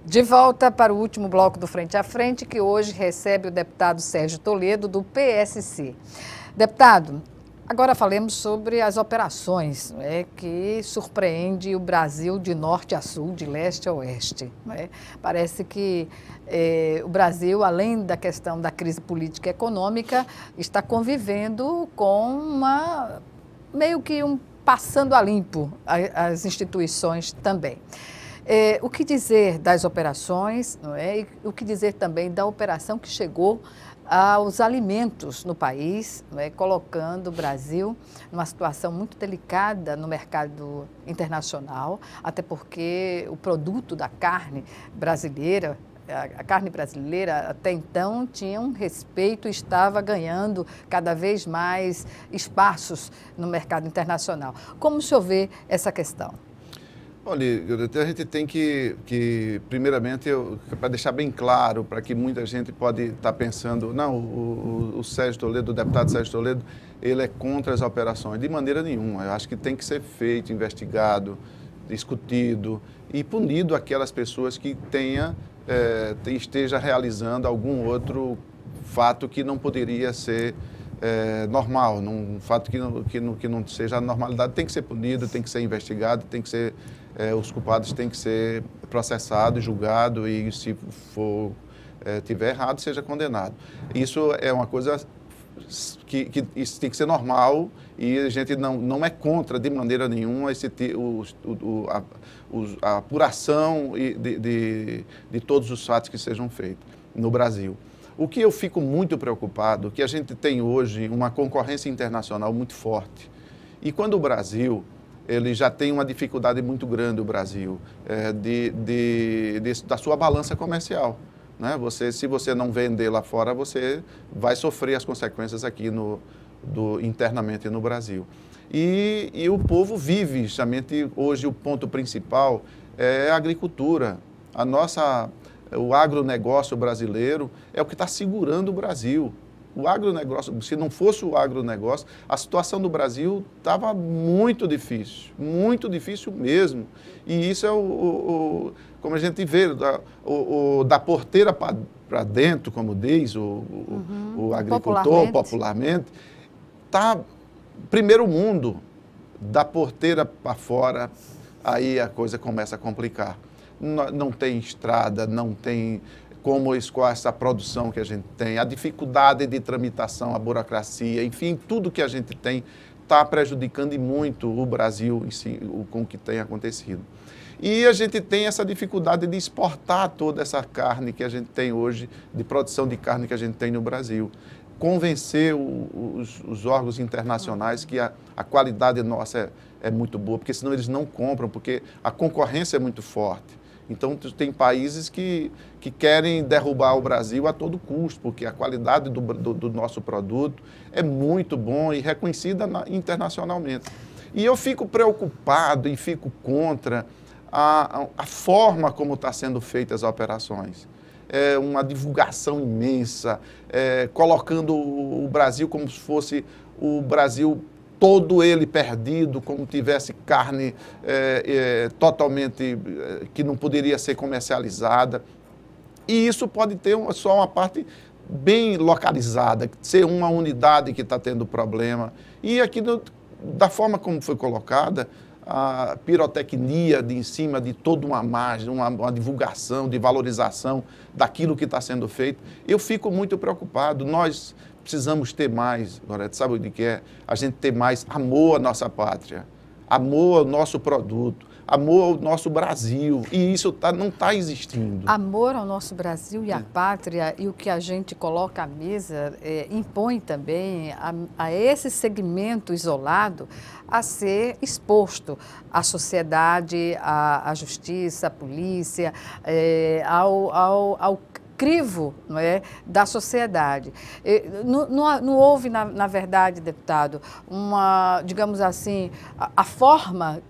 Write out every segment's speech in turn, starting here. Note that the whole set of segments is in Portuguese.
De volta para o último bloco do Frente a Frente, que hoje recebe o deputado Sérgio Toledo, do PSC. Deputado, agora falemos sobre as operações que surpreendem o Brasil de norte a sul, de leste a oeste. Parece que o Brasil, além da questão da crise política e econômica, está convivendo com meio que passando a limpo as instituições também. O que dizer das operações, e o que dizer também da operação que chegou aos alimentos no país, colocando o Brasil numa situação muito delicada no mercado internacional, até porque o produto da carne brasileira, a carne brasileira até então tinha um respeito e estava ganhando cada vez mais espaços no mercado internacional. Como o senhor vê essa questão? Olha, a gente tem que primeiramente, para deixar bem claro, para que muita gente pode estar pensando, não, o Sérgio Toledo, o deputado Sérgio Toledo, ele é contra as operações. De maneira nenhuma. Eu acho que tem que ser feito, investigado, discutido e punido aquelas pessoas que esteja realizando algum outro fato que não poderia ser normal, um fato que não seja a normalidade, tem que ser punido, tem que ser investigado, tem que ser, os culpados têm que ser processados, julgados e, se for tiver errado, seja condenado. Isso é uma coisa que isso tem que ser normal e a gente não é contra de maneira nenhuma a apuração de todos os fatos que sejam feitos no Brasil. O que eu fico muito preocupado é que a gente tem hoje uma concorrência internacional muito forte. E quando o Brasil, ele já tem uma dificuldade muito grande, o Brasil, da sua balança comercial. Né? Se você não vender lá fora, você vai sofrer as consequências aqui internamente no Brasil. E o povo vive, justamente, hoje o ponto principal é a agricultura. O agronegócio brasileiro é o que está segurando o Brasil. O agronegócio, se não fosse o agronegócio, a situação do Brasil estava muito difícil mesmo. E isso é como a gente vê, da porteira para dentro, como diz o agricultor popularmente, está primeiro mundo, da porteira para fora, aí a coisa começa a complicar. Não tem estrada, não tem como escoar essa produção que a gente tem, a dificuldade de tramitação, a burocracia, enfim, tudo que a gente tem está prejudicando muito o Brasil em si, com o que tem acontecido. E a gente tem essa dificuldade de exportar toda essa carne que a gente tem hoje, de produção de carne que a gente tem no Brasil. Convencer os órgãos internacionais que a qualidade nossa é muito boa, porque senão eles não compram, porque a concorrência é muito forte. Então, tem países que querem derrubar o Brasil a todo custo, porque a qualidade do nosso produto é muito bom e reconhecida internacionalmente. E eu fico preocupado e fico contra a forma como está sendo feitas as operações. É uma divulgação imensa, colocando o Brasil como se fosse o Brasil todo ele perdido, como tivesse carne totalmente que não poderia ser comercializada. E isso pode ter só uma parte bem localizada, ser uma unidade que está tendo problema. E aqui, da forma como foi colocada, a pirotecnia em cima de toda uma margem, uma divulgação, de valorização daquilo que está sendo feito, eu fico muito preocupado. Nós precisamos ter mais, Loreto, sabe o que é? A gente ter mais amor à nossa pátria, amor ao nosso produto, amor ao nosso Brasil. E isso não está existindo. Amor ao nosso Brasil e à pátria, e o que a gente coloca à mesa impõe também a esse segmento isolado a ser exposto à sociedade, à justiça, à polícia, ao crivo, não é, da sociedade. Não houve, na verdade, deputado, digamos assim, a forma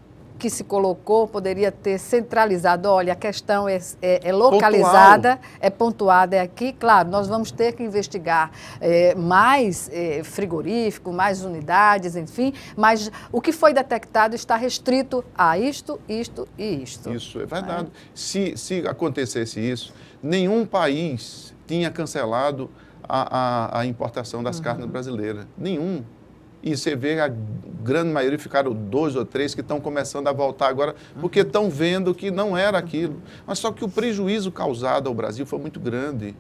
que se colocou poderia ter centralizado, olha, a questão é localizada, é pontuada, é aqui. Claro, nós vamos ter que investigar mais frigorífico, mais unidades, enfim, mas o que foi detectado está restrito a isto, isto e isto. Isso é verdade. Se acontecesse isso, nenhum país tinha cancelado a importação das carnes brasileiras. Nenhum. E você vê a grande maioria, ficaram 2 ou 3 que estão começando a voltar agora, porque estão vendo que não era aquilo. Mas só que o prejuízo causado ao Brasil foi muito grande.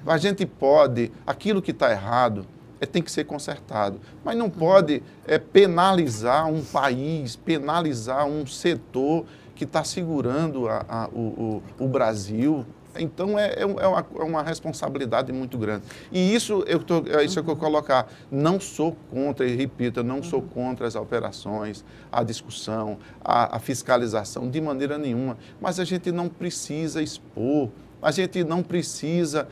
A gente pode, aquilo que está errado, tem que ser consertado. Mas não pode penalizar um país, penalizar um setor que está segurando o Brasil. Então, é uma responsabilidade muito grande. E isso é isso que eu colocar. Não sou contra, e repito, eu não sou contra as operações, a discussão, a fiscalização, de maneira nenhuma. Mas a gente não precisa expor, a gente não precisa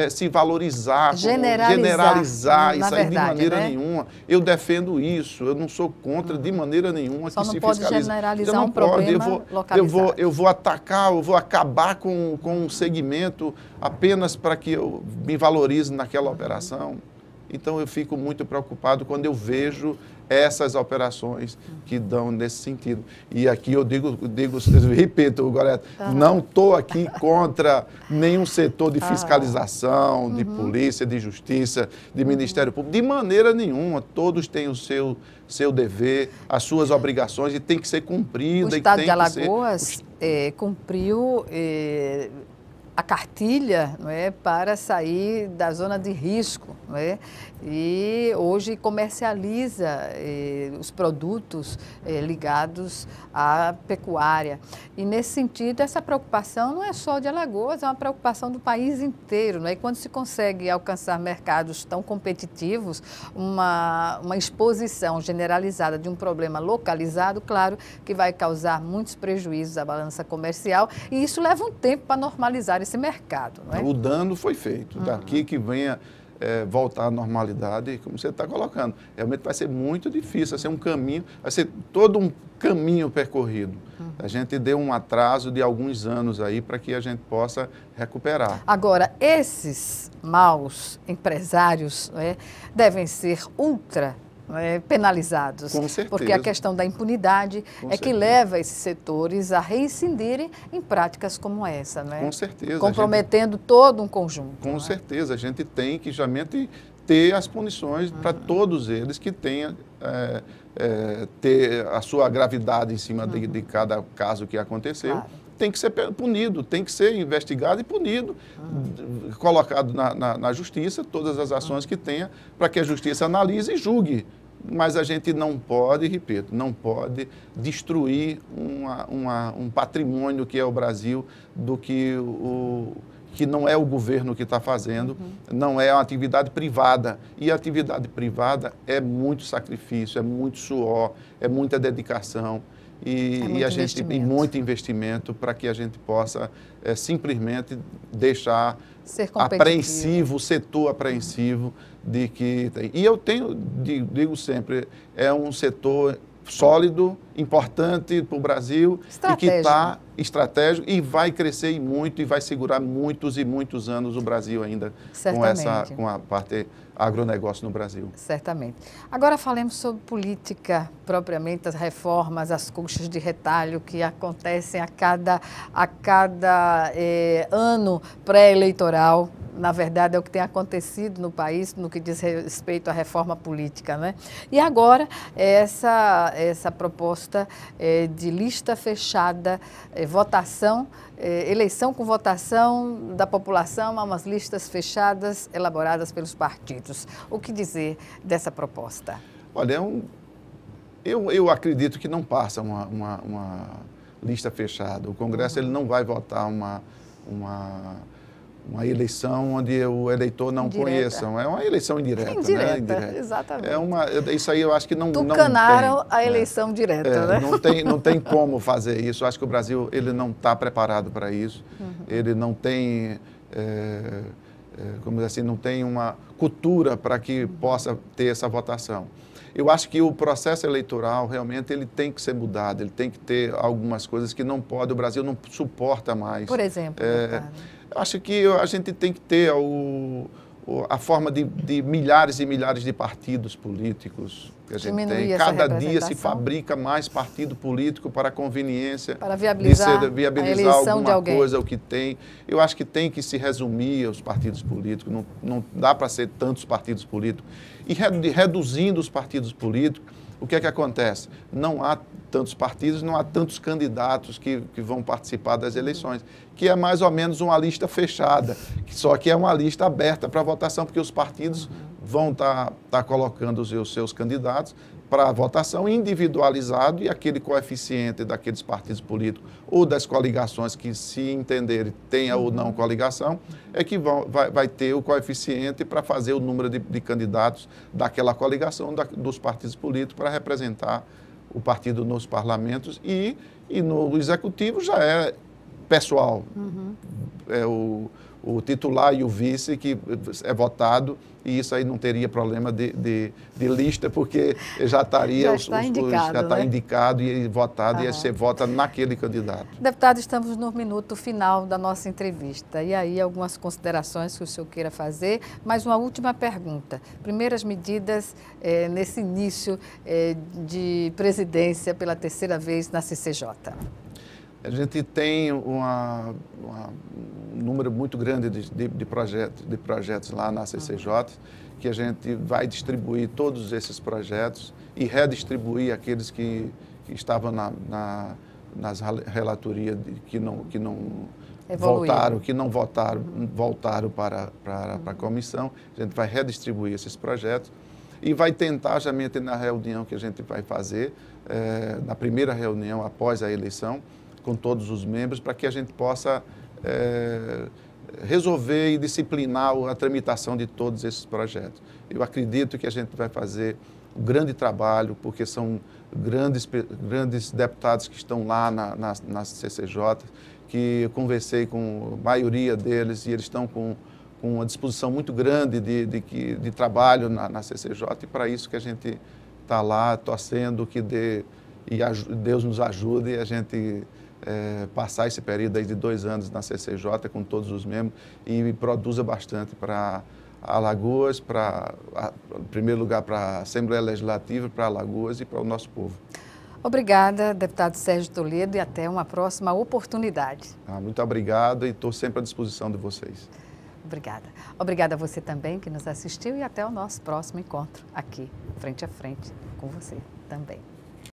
se valorizar, generalizar isso aí de maneira nenhuma. Eu defendo isso, eu não sou contra de maneira nenhuma Só que não se pode fiscalize. generalizar um problema localizado. Eu vou atacar, eu vou acabar com um segmento apenas para que eu me valorize naquela operação. Então, eu fico muito preocupado quando eu vejo essas operações que dão nesse sentido. E aqui eu repito, Gorete, não estou aqui contra nenhum setor de fiscalização, de polícia, de justiça, de Ministério Público, de maneira nenhuma. Todos têm o seu dever, as suas obrigações e tem que ser cumprida. O Estado de Alagoas cumpriu a cartilha, não é, para sair da zona de risco, não é? E hoje comercializa os produtos ligados à pecuária. E nesse sentido, essa preocupação não é só de Alagoas, é uma preocupação do país inteiro, não é? E quando se consegue alcançar mercados tão competitivos, uma exposição generalizada de um problema localizado, claro que vai causar muitos prejuízos à balança comercial, e isso leva um tempo para normalizar esse mercado, não é? O dano foi feito. Daqui que venha voltar à normalidade, como você está colocando, realmente vai ser muito difícil, vai ser um caminho, vai ser todo um caminho percorrido. A gente deu um atraso de alguns anos aí para que a gente possa recuperar. Agora, esses maus empresários, não é, devem ser penalizados. Com certeza. Porque a questão da impunidade que leva esses setores a reincindirem em práticas como essa, né? Com certeza. Comprometendo todo um conjunto. Com certeza. A gente tem que justamente ter as punições para todos eles que tenham ter a sua gravidade em cima de cada caso que aconteceu. Claro. Tem que ser punido, tem que ser investigado e punido, colocado na justiça, todas as ações que tenha, para que a justiça analise e julgue. Mas a gente não pode, repito, não pode destruir um patrimônio que é o Brasil, do que não é o governo que está fazendo, não é uma atividade privada. E a atividade privada é muito sacrifício, é muito suor, é muita dedicação. E a gente tem muito investimento para que a gente possa simplesmente deixar apreensivo, o setor apreensivo de que tem. E eu digo sempre, é um setor sólido, importante para o Brasil e que está estratégico e vai crescer e muito e vai segurar muitos e muitos anos o Brasil ainda com a parte agronegócio no Brasil. Certamente. Agora falemos sobre política propriamente, as reformas, as custas de retalho que acontecem a cada ano pré-eleitoral. Na verdade, é o que tem acontecido no país no que diz respeito à reforma política, né? E agora, essa proposta de lista fechada, votação, eleição com votação da população a umas listas fechadas elaboradas pelos partidos. O que dizer dessa proposta? Olha, eu acredito que não passa uma lista fechada. O Congresso ele não vai votar uma eleição onde o eleitor não conheça. É uma eleição indireta. Indireta, né? Exatamente. Isso aí eu acho que não tucanaram a eleição direta, né? Não tem como fazer isso. Eu acho que o Brasil ele não está preparado para isso. Ele não tem, como dizer assim, não tem uma cultura para que possa ter essa votação. Eu acho que o processo eleitoral realmente ele tem que ser mudado, ele tem que ter algumas coisas que não pode, o Brasil não suporta mais. Por exemplo, eu acho que a gente tem que ter a forma de milhares e milhares de partidos políticos que a gente tem. Cada dia se fabrica mais partido político para conveniência, para viabilizar alguma coisa, o que tem. Eu acho que tem que se resumir os partidos políticos, não dá para ser tantos partidos políticos. E reduzindo os partidos políticos, o que é que acontece? Não há tantos partidos, não há tantos candidatos que vão participar das eleições, que é mais ou menos uma lista fechada, só que é uma lista aberta para votação, porque os partidos vão estar colocando os seus candidatos para votação individualizado e aquele coeficiente daqueles partidos políticos ou das coligações que, se entenderem, tenha ou não coligação, é que vai ter o coeficiente para fazer o número de candidatos daquela coligação, dos partidos políticos, para representar o partido nos parlamentos e no executivo já é pessoal. É o titular e o vice que é votado, e isso aí não teria problema de lista, porque já estaria indicado e votado, e você vota naquele candidato. Deputado, estamos no minuto final da nossa entrevista. E aí, algumas considerações que o senhor queira fazer, mas uma última pergunta. Primeiras medidas nesse início de presidência pela terceira vez na CCJ. A gente tem um número muito grande de projetos lá na CCJ, que a gente vai distribuir todos esses projetos e redistribuir aqueles que estavam nas relatorias que não voltaram para a comissão. A gente vai redistribuir esses projetos e vai tentar, justamente na reunião que a gente vai fazer, na primeira reunião após a eleição, com todos os membros, para que a gente possa resolver e disciplinar a tramitação de todos esses projetos. Eu acredito que a gente vai fazer um grande trabalho, porque são grandes deputados que estão lá na CCJ, que eu conversei com a maioria deles e eles estão com uma disposição muito grande de trabalho na CCJ, e para isso que a gente está lá torcendo que Deus nos ajude e a gente passar esse período aí de 2 anos na CCJ com todos os membros e produza bastante para Alagoas, em primeiro lugar para a Assembleia Legislativa, para Alagoas e para o nosso povo. Obrigada, deputado Sérgio Toledo, e até uma próxima oportunidade. Muito obrigado e estou sempre à disposição de vocês. Obrigada. Obrigada a você também que nos assistiu e até o nosso próximo encontro aqui, frente a frente, com você também.